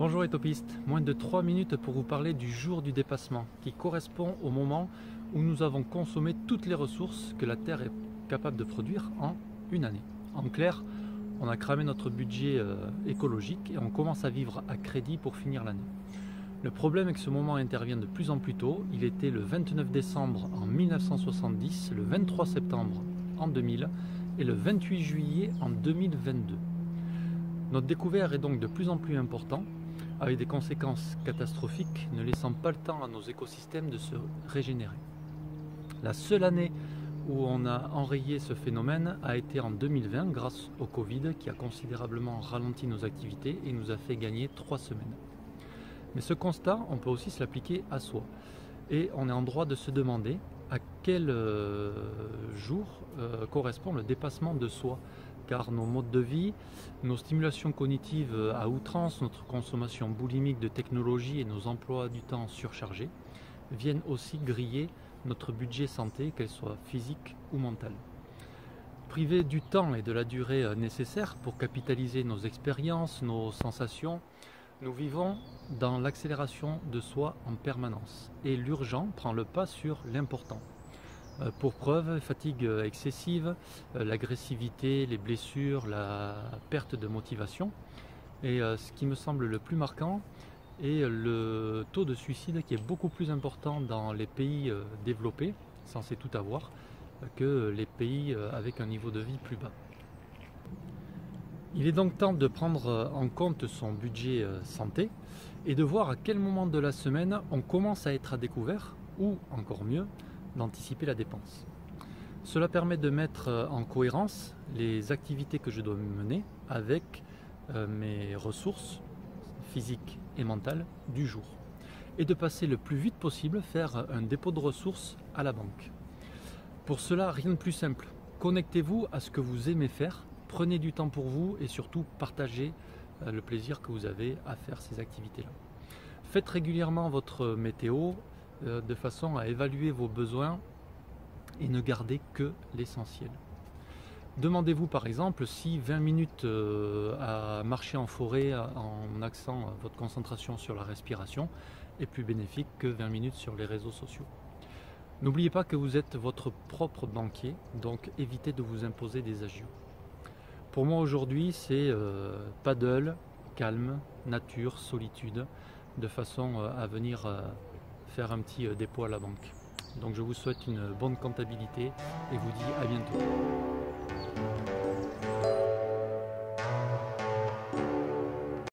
Bonjour étopistes, moins de 3 minutes pour vous parler du jour du dépassement qui correspond au moment où nous avons consommé toutes les ressources que la Terre est capable de produire en une année. En clair, on a cramé notre budget écologique et on commence à vivre à crédit pour finir l'année. Le problème est que ce moment intervient de plus en plus tôt. Il était le 29 décembre en 1970, le 23 septembre en 2000 et le 28 juillet en 2022. Notre découvert est donc de plus en plus important, avec des conséquences catastrophiques, ne laissant pas le temps à nos écosystèmes de se régénérer. La seule année où on a enrayé ce phénomène a été en 2020 grâce au Covid qui a considérablement ralenti nos activités et nous a fait gagner 3 semaines. Mais ce constat, on peut aussi se l'appliquer à soi. Et on est en droit de se demander à quel jour correspond le dépassement de soi. Car nos modes de vie, nos stimulations cognitives à outrance, notre consommation boulimique de technologie et nos emplois du temps surchargés viennent aussi griller notre budget santé, qu'elle soit physique ou mentale. Privés du temps et de la durée nécessaires pour capitaliser nos expériences, nos sensations, nous vivons dans l'accélération de soi en permanence et l'urgent prend le pas sur l'important. Pour preuve, fatigue excessive, l'agressivité, les blessures, la perte de motivation. Et ce qui me semble le plus marquant est le taux de suicide qui est beaucoup plus important dans les pays développés, censés tout avoir, que les pays avec un niveau de vie plus bas. Il est donc temps de prendre en compte son budget santé et de voir à quel moment de la semaine on commence à être à découvert ou, encore mieux, d'anticiper la dépense. Cela permet de mettre en cohérence les activités que je dois mener avec mes ressources physiques et mentales du jour et de passer le plus vite possible faire un dépôt de ressources à la banque. Pour cela, rien de plus simple. Connectez-vous à ce que vous aimez faire, prenez du temps pour vous et surtout partagez le plaisir que vous avez à faire ces activités-là. Faites régulièrement votre météo de façon à évaluer vos besoins et ne garder que l'essentiel. Demandez-vous par exemple si 20 minutes à marcher en forêt en axant votre concentration sur la respiration est plus bénéfique que 20 minutes sur les réseaux sociaux. N'oubliez pas que vous êtes votre propre banquier, donc évitez de vous imposer des agios. Pour moi aujourd'hui c'est paddle, calme, nature, solitude, de façon à venir faire un petit dépôt à la banque. Donc je vous souhaite une bonne comptabilité et vous dis à bientôt.